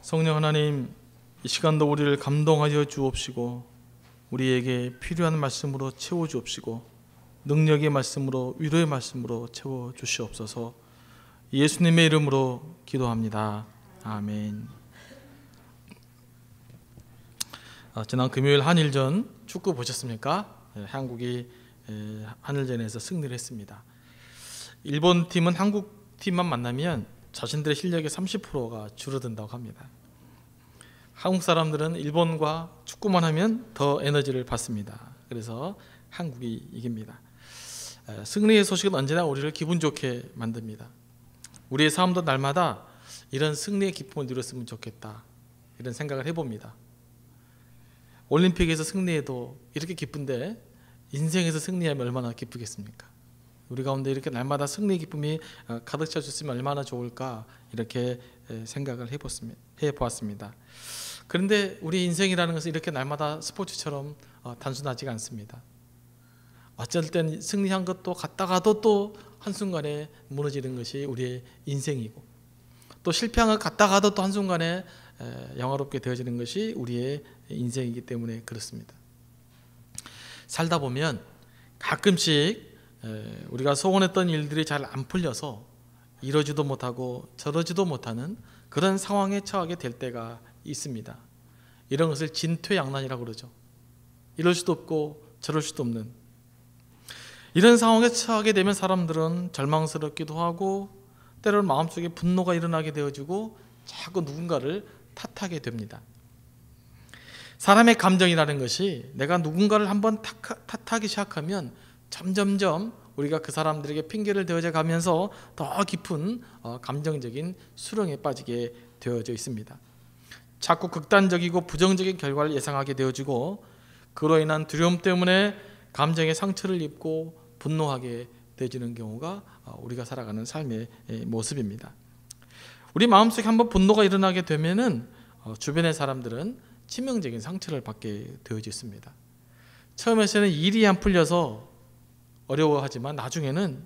성령 하나님, 이 시간도 우리를 감동하여 주옵시고 우리에게 필요한 말씀으로 채워 주옵시고 능력의 말씀으로, 위로의 말씀으로 채워 주시옵소서. 예수님의 이름으로 기도합니다. 아멘. 지난 금요일 한일전 축구 보셨습니까? 한국이 한일전에서 승리를 했습니다. 일본 팀은 한국 팀만 만나면 자신들의 실력의 30%가 줄어든다고 합니다. 한국 사람들은 일본과 축구만 하면 더 에너지를 받습니다. 그래서 한국이 이깁니다. 승리의 소식은 언제나 우리를 기분 좋게 만듭니다. 우리의 삶도 날마다 이런 승리의 기쁨을 누렸으면 좋겠다, 이런 생각을 해봅니다. 올림픽에서 승리해도 이렇게 기쁜데 인생에서 승리하면 얼마나 기쁘겠습니까? 우리 가운데 이렇게 날마다 승리의 기쁨이 가득 차줬으면 얼마나 좋을까, 이렇게 생각을 해보았습니다. 그런데 우리 인생이라는 것은 이렇게 날마다 스포츠처럼 단순하지가 않습니다. 어쩔 땐 승리한 것도 갔다가도 또 한순간에 무너지는 것이 우리의 인생이고, 또 실패한 것 갔다가도 또 한순간에 영화롭게 되어지는 것이 우리의 인생이기 때문에 그렇습니다. 살다 보면 가끔씩 우리가 소원했던 일들이 잘 안 풀려서 이러지도 못하고 저러지도 못하는 그런 상황에 처하게 될 때가 있습니다. 이런 것을 진퇴양난이라고 그러죠. 이럴 수도 없고 저럴 수도 없는 이런 상황에 처하게 되면 사람들은 절망스럽기도 하고 때로는 마음속에 분노가 일어나게 되어지고 자꾸 누군가를 탓하게 됩니다. 사람의 감정이라는 것이 내가 누군가를 한번 탓하기 시작하면 점점점 우리가 그 사람들에게 핑계를 대어져 가면서 더 깊은 감정적인 수렁에 빠지게 되어져 있습니다. 자꾸 극단적이고 부정적인 결과를 예상하게 되어지고 그로 인한 두려움 때문에 감정의 상처를 입고 분노하게 되어지는 경우가 우리가 살아가는 삶의 모습입니다. 우리 마음속에 한번 분노가 일어나게 되면은 주변의 사람들은 치명적인 상처를 받게 되어져 있습니다. 처음에는 일이 안 풀려서 어려워하지만 나중에는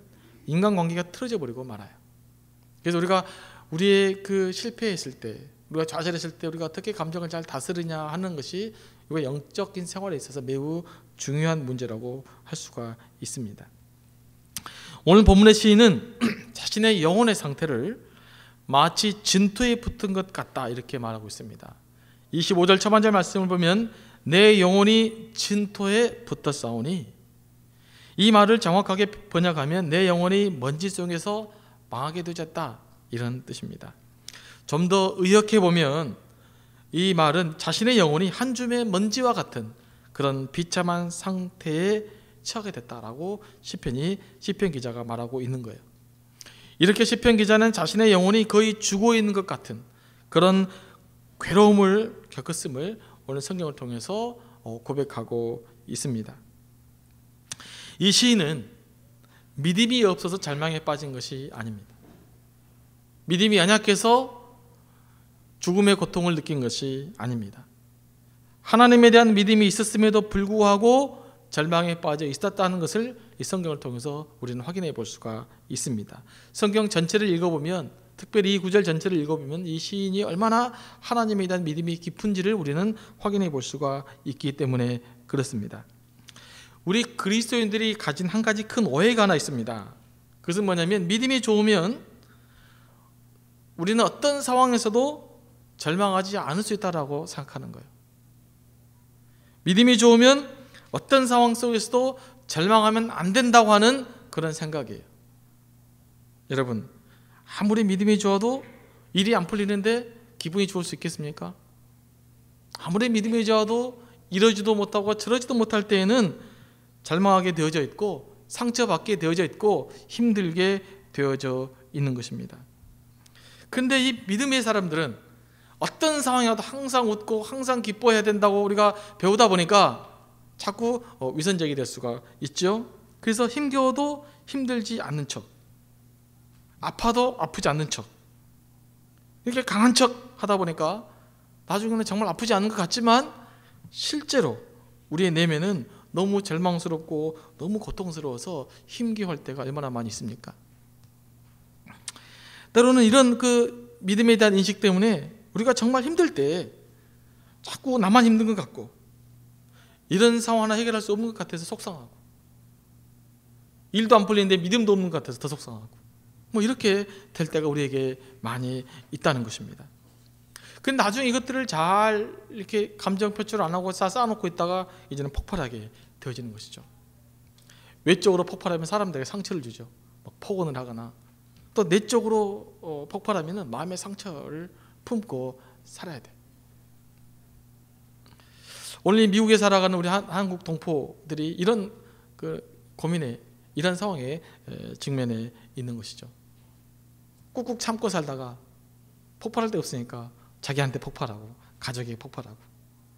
인간관계가 틀어져 버리고 말아요. 그래서 우리의 그 실패했을 때, 우리가 좌절했을 때 우리가 어떻게 감정을 잘 다스리냐 하는 것이 우리가 영적인 생활에 있어서 매우 중요한 문제라고 할 수가 있습니다. 오늘 본문의 시인은 자신의 영혼의 상태를 마치 진토에 붙은 것 같다, 이렇게 말하고 있습니다. 25절 초반절 말씀을 보면 내 영혼이 진토에 붙었사오니, 이 말을 정확하게 번역하면 내 영혼이 먼지 속에서 망하게 되었다, 이런 뜻입니다. 좀 더 의역해 보면 이 말은 자신의 영혼이 한 줌의 먼지와 같은 그런 비참한 상태에 처하게 됐다라고 시편 기자가 말하고 있는 거예요. 이렇게 시편 기자는 자신의 영혼이 거의 죽어 있는 것 같은 그런 괴로움을 겪었음을 오늘 성경을 통해서 고백하고 있습니다. 이 시인은 믿음이 없어서 절망에 빠진 것이 아닙니다. 믿음이 연약해서 죽음의 고통을 느낀 것이 아닙니다. 하나님에 대한 믿음이 있었음에도 불구하고 절망에 빠져 있었다는 것을 이 성경을 통해서 우리는 확인해 볼 수가 있습니다. 성경 전체를 읽어보면, 특별히 이 구절 전체를 읽어보면 이 시인이 얼마나 하나님에 대한 믿음이 깊은지를 우리는 확인해 볼 수가 있기 때문에 그렇습니다. 우리 그리스도인들이 가진 한 가지 큰 오해가 하나 있습니다. 그것은 뭐냐면 믿음이 좋으면 우리는 어떤 상황에서도 절망하지 않을 수 있다고 생각하는 거예요. 믿음이 좋으면 어떤 상황 속에서도 절망하면 안 된다고 하는 그런 생각이에요. 여러분, 아무리 믿음이 좋아도 일이 안 풀리는데 기분이 좋을 수 있겠습니까? 아무리 믿음이 좋아도 이러지도 못하고 저러지도 못할 때에는 절망하게 되어져 있고 상처받게 되어져 있고 힘들게 되어져 있는 것입니다. 그런데 이 믿음의 사람들은 어떤 상황이라도 항상 웃고 항상 기뻐해야 된다고 우리가 배우다 보니까 자꾸 위선적이 될 수가 있죠. 그래서 힘겨워도 힘들지 않는 척, 아파도 아프지 않는 척, 이렇게 강한 척 하다 보니까 나중에는 정말 아프지 않은 것 같지만 실제로 우리의 내면은 너무 절망스럽고 너무 고통스러워서 힘겨워할 때가 얼마나 많이 있습니까? 때로는 이런 그 믿음에 대한 인식 때문에 우리가 정말 힘들 때 자꾸 나만 힘든 것 같고 이런 상황 하나 해결할 수 없는 것 같아서 속상하고 일도 안 풀리는데 믿음도 없는 것 같아서 더 속상하고 뭐 이렇게 될 때가 우리에게 많이 있다는 것입니다. 근데 나중에 이것들을 잘 이렇게 감정 표출을 안 하고 쌓아놓고 있다가 이제는 폭발하게 되어지는 것이죠. 외적으로 폭발하면 사람들에게 상처를 주죠. 막 폭언을 하거나 또 내적으로 폭발하면 마음의 상처를 품고 살아야 돼. 오늘 미국에 살아가는 우리 한국 동포들이 이런 그 고민에 이런 상황에 직면해 있는 것이죠. 꾹꾹 참고 살다가 폭발할 데 없으니까 자기한테 폭발하고 가족에게 폭발하고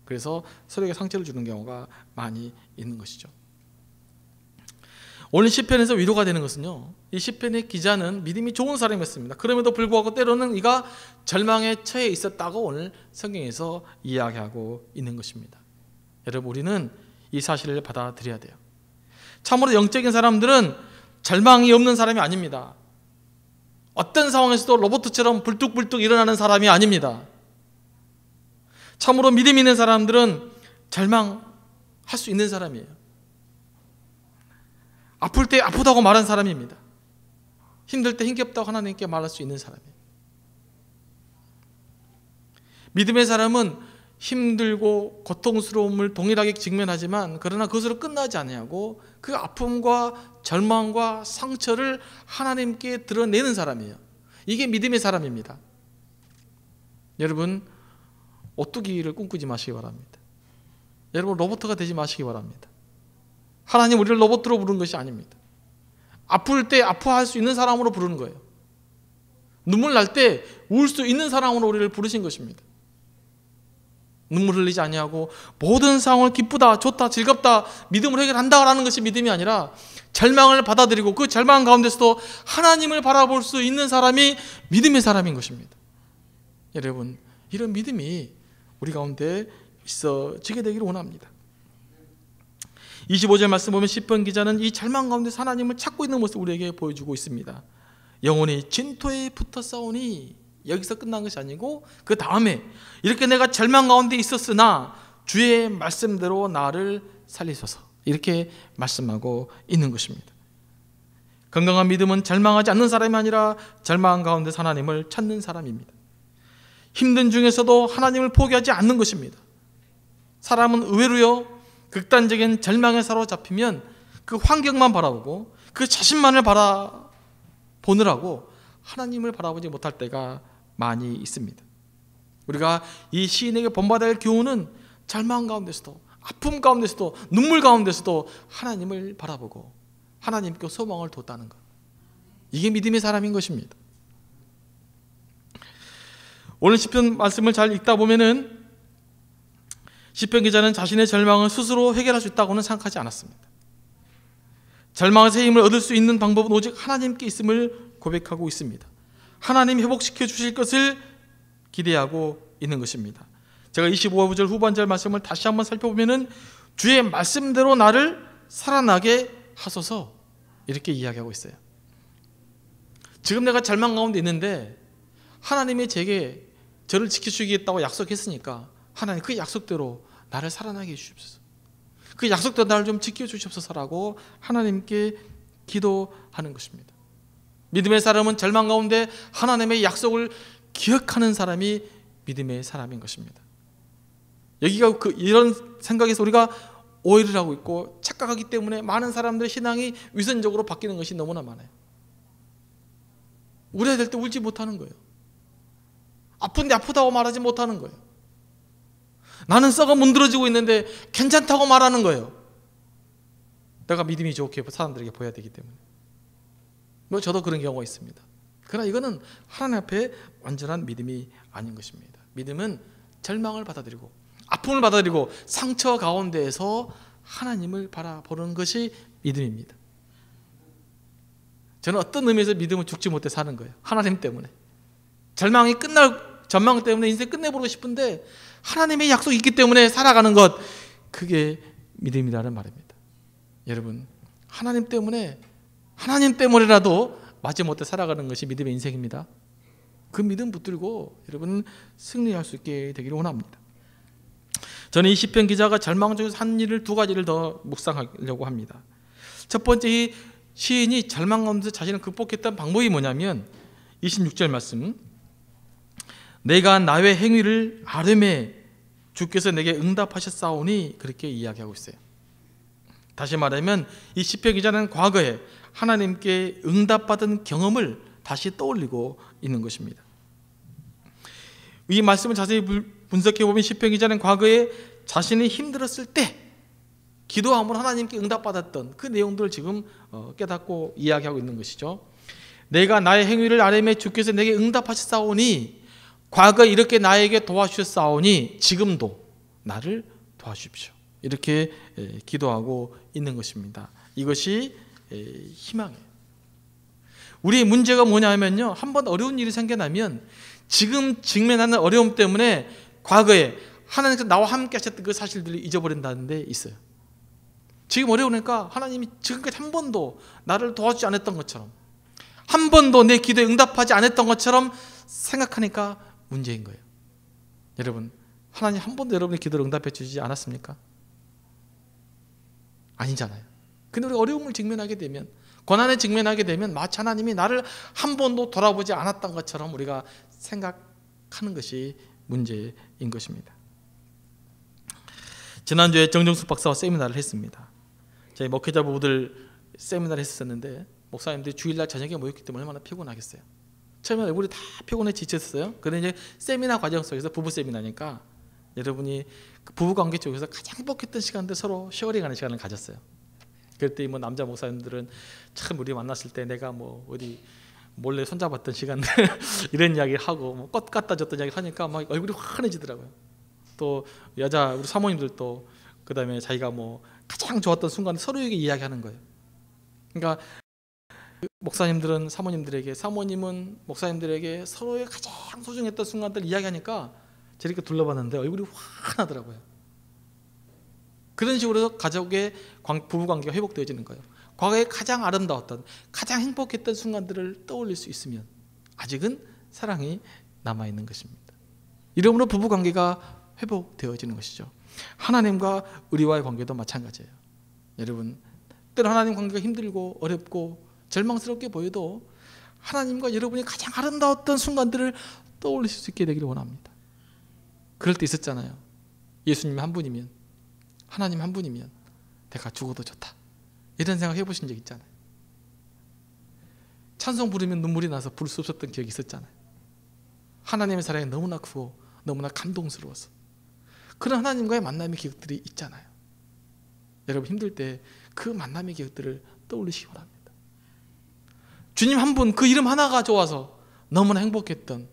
그래서 서로에게 상처를 주는 경우가 많이 있는 것이죠. 오늘 시편에서 위로가 되는 것은요, 이 시편의 기자는 믿음이 좋은 사람이었습니다. 그럼에도 불구하고 때로는 이가 절망에 처해 있었다고 오늘 성경에서 이야기하고 있는 것입니다. 여러분, 우리는 이 사실을 받아들여야 돼요. 참으로 영적인 사람들은 절망이 없는 사람이 아닙니다. 어떤 상황에서도 로봇처럼 불뚝불뚝 일어나는 사람이 아닙니다. 참으로 믿음 있는 사람들은 절망할 수 있는 사람이에요. 아플 때 아프다고 말한 사람입니다. 힘들 때 힘겹다고 하나님께 말할 수 있는 사람이에요. 믿음의 사람은 힘들고 고통스러움을 동일하게 직면하지만 그러나 그것으로 끝나지 않냐고 그 아픔과 절망과 상처를 하나님께 드러내는 사람이에요. 이게 믿음의 사람입니다. 여러분, 오뚜기를 꿈꾸지 마시기 바랍니다. 여러분, 로봇가 되지 마시기 바랍니다. 하나님 우리를 로봇으로 부르는 것이 아닙니다. 아플 때 아파할 수 있는 사람으로 부르는 거예요. 눈물 날 때 울 수 있는 사람으로 우리를 부르신 것입니다. 눈물 흘리지 아니하고 모든 상황을 기쁘다, 좋다, 즐겁다, 믿음으로 해결한다라는 것이 믿음이 아니라 절망을 받아들이고 그 절망 가운데서도 하나님을 바라볼 수 있는 사람이 믿음의 사람인 것입니다. 여러분, 이런 믿음이 우리 가운데 있어지게 되기를 원합니다. 25절 말씀 보면 시편 기자는 이 절망 가운데서 하나님을 찾고 있는 모습을 우리에게 보여주고 있습니다. 영혼이 진토에 붙어 싸우니 여기서 끝난 것이 아니고 그 다음에 이렇게 내가 절망 가운데 있었으나 주의 말씀대로 나를 살리소서 이렇게 말씀하고 있는 것입니다. 건강한 믿음은 절망하지 않는 사람이 아니라 절망 가운데 하나님을 찾는 사람입니다. 힘든 중에서도 하나님을 포기하지 않는 것입니다. 사람은 의외로요 극단적인 절망에 사로잡히면 그 환경만 바라보고 그 자신만을 바라보느라고 하나님을 바라보지 못할 때가 많이 있습니다. 우리가 이 시인에게 본받아야 할 교훈은 절망 가운데서도 아픔 가운데서도 눈물 가운데서도 하나님을 바라보고 하나님께 소망을 뒀다는 것, 이게 믿음의 사람인 것입니다. 오늘 시편 말씀을 잘 읽다 보면은 시편 기자는 자신의 절망을 스스로 해결할 수 있다고는 생각하지 않았습니다. 절망에서 힘을 얻을 수 있는 방법은 오직 하나님께 있음을 고백하고 있습니다. 하나님이 회복시켜 주실 것을 기대하고 있는 것입니다. 제가 25절 후반절 말씀을 다시 한번 살펴보면은 주의 말씀대로 나를 살아나게 하소서 이렇게 이야기하고 있어요. 지금 내가 절망 가운데 있는데 하나님이 제게 저를 지켜주시겠다고 약속했으니까 하나님 그 약속대로 나를 살아나게 해주십시오. 그 약속대로 나를 좀 지켜주십소서라고 하나님께 기도하는 것입니다. 믿음의 사람은 절망 가운데 하나님의 약속을 기억하는 사람이 믿음의 사람인 것입니다. 여기가 이런 생각에서 우리가 오해를 하고 있고 착각하기 때문에 많은 사람들의 신앙이 위선적으로 바뀌는 것이 너무나 많아요. 울어야 될 때 울지 못하는 거예요. 아픈데 아프다고 말하지 못하는 거예요. 나는 썩어 문드러지고 있는데 괜찮다고 말하는 거예요. 내가 믿음이 좋게 사람들에게 보여야 되기 때문에. 뭐 저도 그런 경우가 있습니다. 그러나 이거는 하나님 앞에 완전한 믿음이 아닌 것입니다. 믿음은 절망을 받아들이고 아픔을 받아들이고 상처 가운데에서 하나님을 바라보는 것이 믿음입니다. 저는 어떤 의미에서 믿음을 죽지 못해 사는 거예요. 하나님 때문에. 절망이 끝날 전망 때문에 인생 끝내보고 싶은데 하나님의 약속이 있기 때문에 살아가는 것, 그게 믿음이라는 말입니다. 여러분, 하나님 때문에라도 마지못해 살아가는 것이 믿음의 인생입니다. 그 믿음 붙들고 여러분 승리할 수 있게 되기를 원합니다. 저는 이 시편 기자가 절망 중에서 한 일을 두 가지를 더 묵상하려고 합니다. 첫 번째, 이 시인이 절망 가운데 자신을 극복했던 방법이 뭐냐면 26절 말씀, 내가 나의 행위를 아뢰매 주께서 내게 응답하셨사오니, 그렇게 이야기하고 있어요. 다시 말하면 이 시편 기자는 과거에 하나님께 응답받은 경험을 다시 떠올리고 있는 것입니다. 이 말씀을 자세히 분석해 보면 시편 기자는 과거에 자신이 힘들었을 때 기도함으로 하나님께 응답받았던 그 내용들을 지금 깨닫고 이야기하고 있는 것이죠. 내가 나의 행위를 아뢰매 주께서 내게 응답하셨사오니, 과거에 이렇게 나에게 도와주셨사오니 지금도 나를 도와주십시오. 이렇게 기도하고 있는 것입니다. 이것이 희망이에요. 우리의 문제가 뭐냐면요, 한번 어려운 일이 생겨나면 지금 직면하는 어려움 때문에 과거에 하나님께서 나와 함께 하셨던 그 사실들을 잊어버린다는 데 있어요. 지금 어려우니까 하나님이 지금까지 한 번도 나를 도와주지 않았던 것처럼, 한 번도 내 기도에 응답하지 않았던 것처럼 생각하니까 문제인 거예요. 여러분, 하나님 한 번도 여러분의 기도를 응답해 주지 않았습니까? 아니잖아요. 근데 우리가 어려움을 직면하게 되면, 고난에 직면하게 되면 마치 하나님이 나를 한 번도 돌아보지 않았던 것처럼 우리가 생각하는 것이 문제인 것입니다. 지난주에 정정숙 박사와 세미나를 했습니다. 저희 목회자 부부들 세미나를 했었는데 목사님들이 주일날 저녁에 모였기 때문에 얼마나 피곤하겠어요. 처음에 얼굴이 다 피곤해 지쳤어요. 그런데 이제 세미나 과정 속에서, 부부 세미나니까 여러분이 그 부부 관계 쪽에서 가장 행복했던 시간들 서로 쉐어링하는 시간을 가졌어요. 그때 뭐 남자 목사님들은 참 우리 만났을 때 내가 뭐 어디 몰래 손잡았던 시간들 이런 이야기를 하고 뭐 꽃 갖다 줬던 이야기 하니까 막 얼굴이 환해지더라고요. 또 여자 우리 사모님들도 그다음에 자기가 뭐 가장 좋았던 순간을 서로에게 이야기하는 거예요. 그러니까 목사님들은 사모님들에게, 사모님은 목사님들에게 서로의 가장 소중했던 순간들 이야기하니까 저렇게 둘러봤는데 얼굴이 환하더라고요. 그런 식으로 가족의 부부관계가 회복되어지는 거예요. 과거에 가장 아름다웠던, 가장 행복했던 순간들을 떠올릴 수 있으면 아직은 사랑이 남아있는 것입니다. 이러므로 부부관계가 회복되어지는 것이죠. 하나님과 우리와의 관계도 마찬가지예요. 여러분, 때로 하나님 관계가 힘들고 어렵고 절망스럽게 보여도 하나님과 여러분이 가장 아름다웠던 순간들을 떠올리실 수 있게 되기를 원합니다. 그럴 때 있었잖아요. 예수님 한 분이면, 하나님 한 분이면 내가 죽어도 좋다, 이런 생각 해보신 적 있잖아요. 찬송 부르면 눈물이 나서 부를 수 없었던 기억이 있었잖아요. 하나님의 사랑이 너무나 크고 너무나 감동스러워서 그런 하나님과의 만남의 기억들이 있잖아요. 여러분, 힘들 때 그 만남의 기억들을 떠올리시기 바랍니다. 주님 한 분, 그 이름 하나가 좋아서 너무나 행복했던,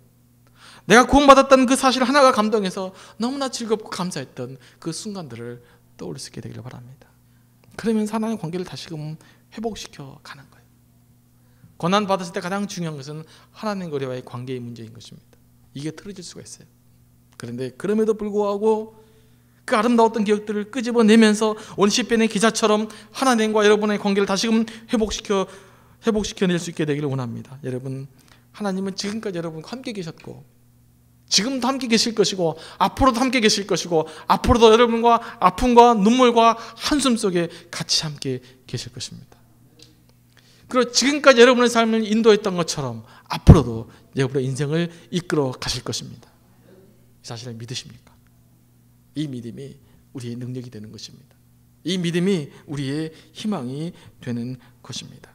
내가 구원받았다는 그 사실 하나가 감동해서 너무나 즐겁고 감사했던 그 순간들을 떠올릴 수 있게 되기를 바랍니다. 그러면 하나님의 관계를 다시금 회복시켜 가는 거예요. 고난 받았을 때 가장 중요한 것은 하나님과 우리와의 관계의 문제인 것입니다. 이게 틀어질 수가 있어요. 그런데 그럼에도 불구하고 그 아름다웠던 기억들을 끄집어내면서 오늘 시편의 기자처럼 하나님과 여러분의 관계를 다시금 회복시켜낼 수 있게 되기를 원합니다. 여러분, 하나님은 지금까지 여러분과 함께 계셨고 지금도 함께 계실 것이고 앞으로도 함께 계실 것이고 앞으로도 여러분과 아픔과 눈물과 한숨 속에 같이 함께 계실 것입니다. 그리고 지금까지 여러분의 삶을 인도했던 것처럼 앞으로도 여러분의 인생을 이끌어 가실 것입니다. 이 사실을 믿으십니까? 이 믿음이 우리의 능력이 되는 것입니다. 이 믿음이 우리의 희망이 되는 것입니다.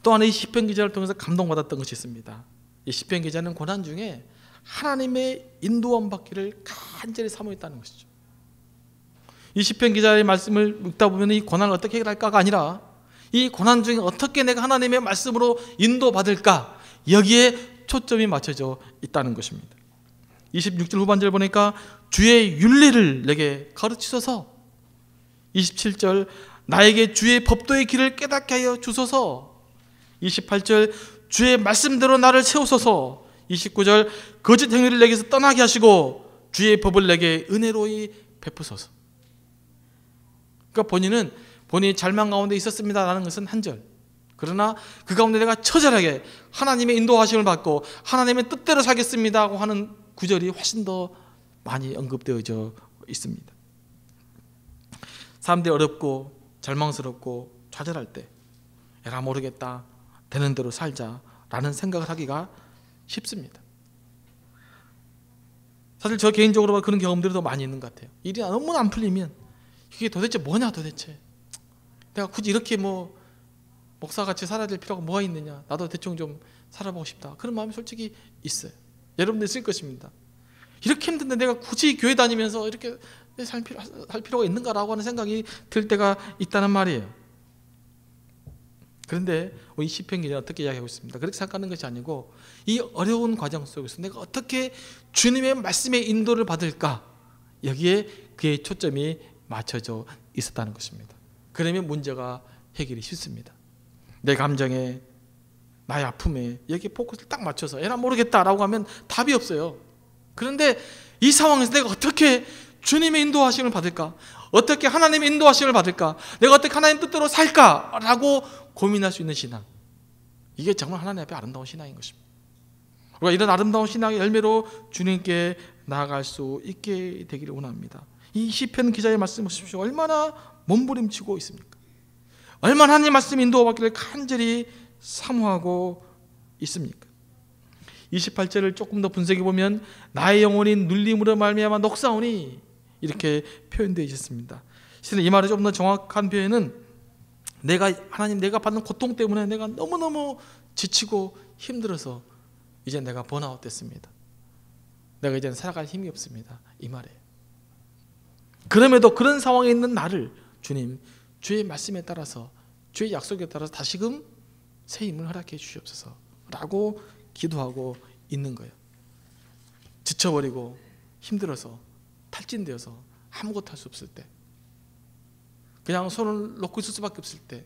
또 하나 이 시편 기자를 통해서 감동받았던 것이 있습니다. 이 시편 기자는 고난 중에 하나님의 인도함 받기를 간절히 사모했다는 것이죠. 이 시편 기자의 말씀을 읽다 보면 이 고난을 어떻게 해결할까가 아니라 이 고난 중에 어떻게 내가 하나님의 말씀으로 인도받을까, 여기에 초점이 맞춰져 있다는 것입니다. 26절 후반절 보니까 주의 윤리를 내게 가르치소서, 27절 나에게 주의 법도의 길을 깨닫게 하여 주소서, 28절 주의 말씀대로 나를 세우소서, 29절 거짓 행위를 내게서 떠나게 하시고 주의 법을 내게 은혜로이 베푸소서. 그러니까 본인이 절망 가운데 있었습니다라는 것은 한 절, 그러나 그 가운데 내가 처절하게 하나님의 인도하심을 받고 하나님의 뜻대로 살겠습니다 하고 하는 구절이 훨씬 더 많이 언급되어져 있습니다. 사람들이 어렵고 절망스럽고 좌절할 때 에라 모르겠다, 되는 대로 살자라는 생각을 하기가 쉽습니다. 사실 저 개인적으로 그런 경험들이 더 많이 있는 것 같아요. 일이 너무 안 풀리면 이게 도대체 뭐냐, 도대체 내가 굳이 이렇게 목사같이 살아야 될 필요가 뭐가 있느냐, 나도 대충 좀 살아보고 싶다, 그런 마음이 솔직히 있어요. 여러분도 있을 것입니다. 이렇게 힘든데 내가 굳이 교회 다니면서 이렇게 살 필요가 있는가라고 하는 생각이 들 때가 있다는 말이에요. 그런데 이 시편 기자는 어떻게 이야기하고 있습니다. 그렇게 생각하는 것이 아니고 이 어려운 과정 속에서 내가 어떻게 주님의 말씀의 인도를 받을까, 여기에 그의 초점이 맞춰져 있었다는 것입니다. 그러면 문제가 해결이 쉽습니다. 내 감정에, 나의 아픔에 여기에 포커스를 딱 맞춰서 에라 모르겠다라고 하면 답이 없어요. 그런데 이 상황에서 내가 어떻게 주님의 인도하심을 받을까, 어떻게 하나님의 인도하심을 받을까, 내가 어떻게 하나님 뜻대로 살까라고 고민할 수 있는 신앙, 이게 정말 하나님 앞에 아름다운 신앙인 것입니다. 우리가 이런 아름다운 신앙의 열매로 주님께 나아갈 수 있게 되기를 원합니다. 이 시편 기자의 말씀 보십시오. 얼마나 몸부림치고 있습니까? 얼마나 하나님 말씀 인도받기를 간절히 사모하고 있습니까? 28절을 조금 더 분석해 보면 나의 영혼이 눌림으로 말미암아 녹사오니 이렇게 표현되어 있습니다. 실은 이 말의 좀 더 정확한 표현은 하나님 내가 받는 고통 때문에 내가 너무너무 지치고 힘들어서 이제 내가 번아웃 됐습니다. 내가 이제는 살아갈 힘이 없습니다, 이 말이에요. 그럼에도 그런 상황에 있는 나를 주님, 주의 말씀에 따라서, 주의 약속에 따라서 다시금 새 힘을 허락해 주시옵소서 라고 기도하고 있는 거예요. 지쳐버리고 힘들어서 탈진되어서 아무것도 할 수 없을 때, 그냥 손을 놓고 있을 수밖에 없을 때,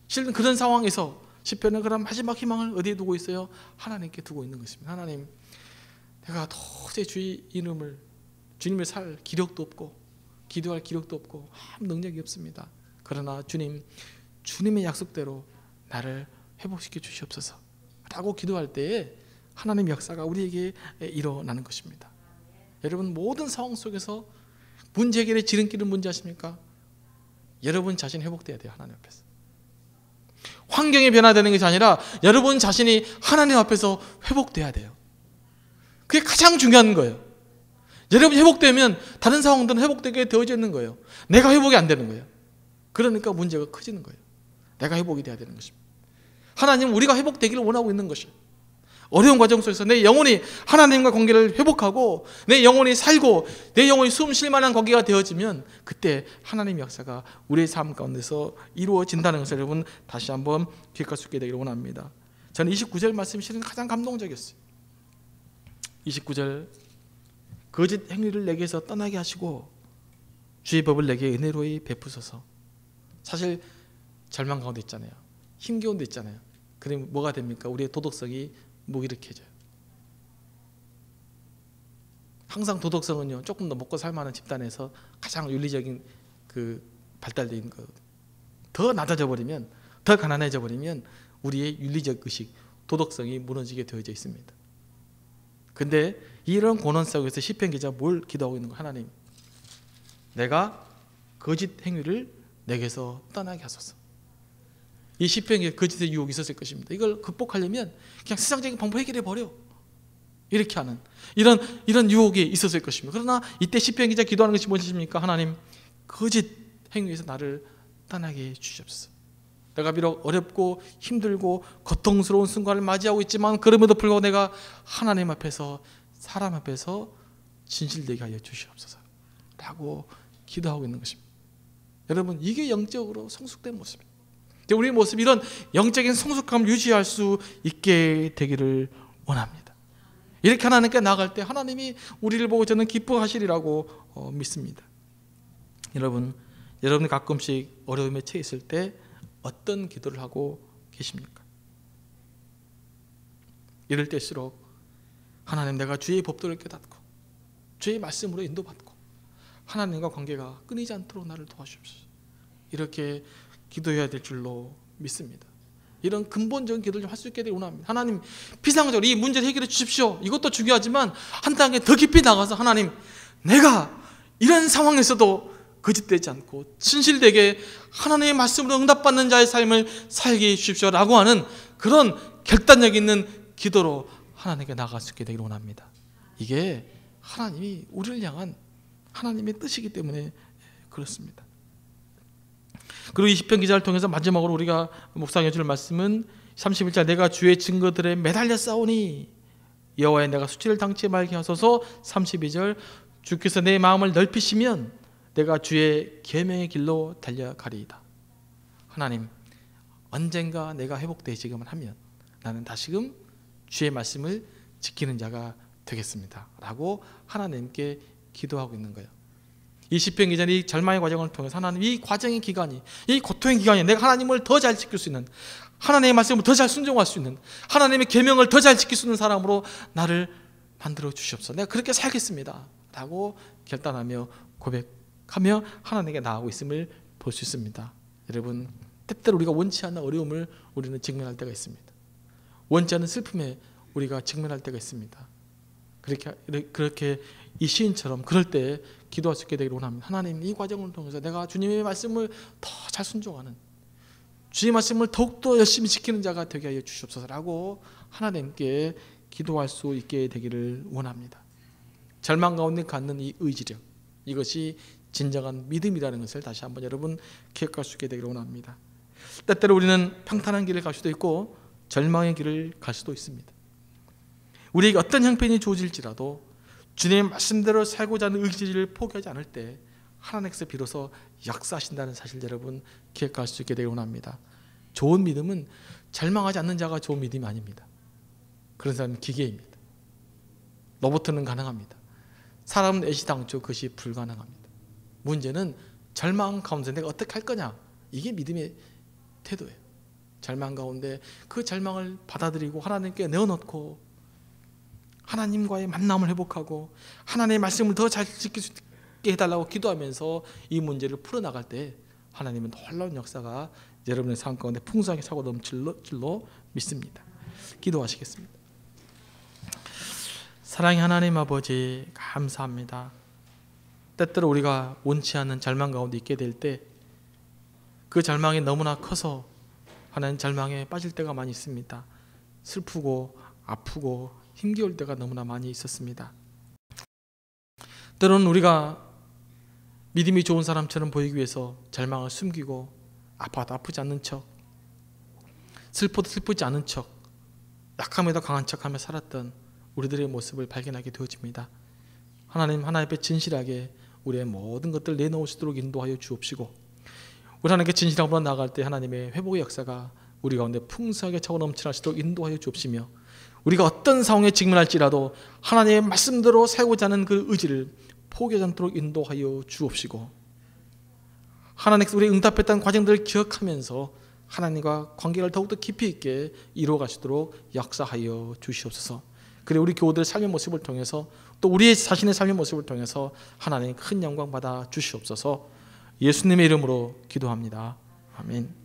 실은 그런 상황에서 시편은 그런 마지막 희망을 어디에 두고 있어요? 하나님께 두고 있는 것입니다. 하나님, 내가 도저히 주님을 살 기력도 없고 기도할 기력도 없고 아무 능력이 없습니다. 그러나 주님의 약속대로 나를 회복시켜 주시옵소서 라고 기도할 때에 하나님의 역사가 우리에게 일어나는 것입니다. 여러분, 모든 상황 속에서 문제 해결의 지름길은 뭔지 아십니까? 여러분 자신이 회복돼야 돼요. 하나님 앞에서. 환경이 변화되는 것이 아니라 여러분 자신이 하나님 앞에서 회복돼야 돼요. 그게 가장 중요한 거예요. 여러분이 회복되면 다른 상황들은 회복되게 되어져 있는 거예요. 내가 회복이 안 되는 거예요. 그러니까 문제가 커지는 거예요. 내가 회복이 돼야 되는 것입니다. 하나님은 우리가 회복되기를 원하고 있는 것이에요. 어려운 과정 속에서 내 영혼이 하나님과 관계를 회복하고 내 영혼이 살고 내 영혼이 숨 쉴 만한 관계가 되어지면 그때 하나님의 역사가 우리의 삶 가운데서 이루어진다는 것을 여러분 다시 한번 기억할 수 있게 되기를 원합니다. 저는 29절 말씀이 실은 가장 감동적이었어요. 29절, 거짓 행위를 내게서 떠나게 하시고 주의 법을 내게 은혜로이 베푸소서. 사실 절망 가운데 있잖아요. 힘겨운 데 있잖아요. 그러면 뭐가 됩니까? 우리의 도덕성이 무기력해져요. 항상 도덕성은요, 조금 더 먹고 살만한 집단에서 가장 윤리적인 발달되어 있는 거거든요. 더 낮아져 버리면, 더 가난해져 버리면 우리의 윤리적 의식, 도덕성이 무너지게 되어져 있습니다. 근데 이런 고난 속에서 시편 기자가 뭘 기도하고 있는 거예요? 하나님, 내가 거짓 행위를 내게서 떠나게 하소서. 이 시편에 거짓의 유혹이 있었을 것입니다. 이걸 극복하려면 그냥 세상적인 방법 해결해 버려, 이렇게 하는 이런 유혹이 있었을 것입니다. 그러나 이때 시편 기자 기도하는 것이 무엇입니까? 하나님, 거짓 행위에서 나를 떠나게 해주시옵소서. 내가 비록 어렵고 힘들고 고통스러운 순간을 맞이하고 있지만 그럼에도 불구하고 내가 하나님 앞에서, 사람 앞에서 진실되게 하여 주시옵소서 라고 기도하고 있는 것입니다. 여러분, 이게 영적으로 성숙된 모습입니다. 우리의 모습, 이런 영적인 성숙함을 유지할 수 있게 되기를 원합니다. 이렇게 하나님께 나아갈 때 하나님이 우리를 보고 저는 기뻐하시리라고 믿습니다. 여러분이 가끔씩 어려움에 처해 있을 때 어떤 기도를 하고 계십니까? 이럴 때일수록 하나님, 내가 주의 법도를 깨닫고 주의 말씀으로 인도받고 하나님과 관계가 끊이지 않도록 나를 도와주십시오, 이렇게 기도해야 될 줄로 믿습니다. 이런 근본적인 기도를 좀 할 수 있게 되길 원합니다. 하나님, 비상적으로 이 문제를 해결해 주십시오. 이것도 중요하지만 한 단계 더 깊이 나가서 하나님, 내가 이런 상황에서도 거짓되지 않고 진실되게 하나님의 말씀으로 응답받는 자의 삶을 살게 해주십시오 라고 하는 그런 결단력 있는 기도로 하나님께 나아갈 수 있게 되기를 원합니다. 이게 하나님이 우리를 향한 하나님의 뜻이기 때문에 그렇습니다. 그리고 이 시편 기자를 통해서 마지막으로 우리가 묵상해 줄 말씀은 31절, 내가 주의 증거들에 매달려 싸우니 여호와의 내가 수치를 당치 말게 하소서. 32절, 주께서 내 마음을 넓히시면 내가 주의 계명의 길로 달려가리이다. 하나님, 언젠가 내가 회복되지기만 하면 나는 다시금 주의 말씀을 지키는 자가 되겠습니다 라고 하나님께 기도하고 있는 거예요. 이 시편 기자는 이 절망의 과정을 통해서 하나님, 이 과정의 기간이, 이 고통의 기간이 내가 하나님을 더 잘 지킬 수 있는, 하나님의 말씀을 더 잘 순종할 수 있는, 하나님의 계명을 더 잘 지킬 수 있는 사람으로 나를 만들어 주시옵소서. 내가 그렇게 살겠습니다 라고 결단하며 고백하며 하나님께 나아가고 있음을 볼 수 있습니다. 여러분, 때때로 우리가 원치 않는 어려움을 우리는 직면할 때가 있습니다. 원치 않는 슬픔에 우리가 직면할 때가 있습니다. 그렇게 이 시인처럼 그럴 때 기도할 수 있게 되기를 원합니다. 하나님, 이 과정을 통해서 내가 주님의 말씀을 더 잘 순종하는, 주의 말씀을 더욱더 열심히 지키는 자가 되게 하여 주시옵소서라고 하나님께 기도할 수 있게 되기를 원합니다. 절망 가운데 갖는 이 의지력, 이것이 진정한 믿음이라는 것을 다시 한번 여러분 기억할 수 있게 되기를 원합니다. 때때로 우리는 평탄한 길을 갈 수도 있고 절망의 길을 갈 수도 있습니다. 우리에게 어떤 형편이 주어질지라도 주님의 말씀대로 살고자 하는 의지를 포기하지 않을 때 하나님께서 비로소 역사하신다는 사실 여러분 기억할 수 있게 되길 원합니다. 좋은 믿음은 절망하지 않는 자가 좋은 믿음이 아닙니다. 그런 사람은 기계입니다. 로봇은 가능합니다. 사람은 애시당초 그것이 불가능합니다. 문제는 절망 가운데 내가 어떻게 할 거냐, 이게 믿음의 태도예요. 절망 가운데 그 절망을 받아들이고 하나님께 내어놓고 하나님과의 만남을 회복하고 하나님의 말씀을 더 잘 지킬 수 있게 해달라고 기도하면서 이 문제를 풀어나갈 때 하나님은 놀라운 역사가 여러분의 삶 가운데 풍성하게 차고 넘칠 줄로 믿습니다. 기도하시겠습니다. 사랑의 하나님 아버지, 감사합니다. 때때로 우리가 원치 않는 절망 가운데 있게 될 때 그 절망이 너무나 커서 하나님 절망에 빠질 때가 많이 있습니다. 슬프고 아프고 힘겨울 때가 너무나 많이 있었습니다. 때로는 우리가 믿음이 좋은 사람처럼 보이기 위해서 절망을 숨기고 아파도 아프지 않는 척, 슬퍼도 슬프지 않은 척, 약함에도 강한 척하며 살았던 우리들의 모습을 발견하게 되어집니다. 하나님, 하나님 앞에 진실하게 우리의 모든 것들을 내놓을 수 있도록 인도하여 주옵시고, 우리 하나님께 진실함으로 나아갈 때 하나님의 회복의 역사가 우리 가운데 풍성하게 차고 넘쳐나시도록 인도하여 주옵시며, 우리가 어떤 상황에 직면할지라도 하나님의 말씀대로 살고자 하는 그 의지를 포기하지 않도록 인도하여 주옵시고, 하나님께서 우리 응답했던 과정들을 기억하면서 하나님과 관계를 더욱더 깊이 있게 이루어가시도록 역사하여 주시옵소서. 그리고 우리 교우들의 삶의 모습을 통해서 또 우리 자신의 삶의 모습을 통해서 하나님 큰 영광 받아 주시옵소서. 예수님의 이름으로 기도합니다. 아멘.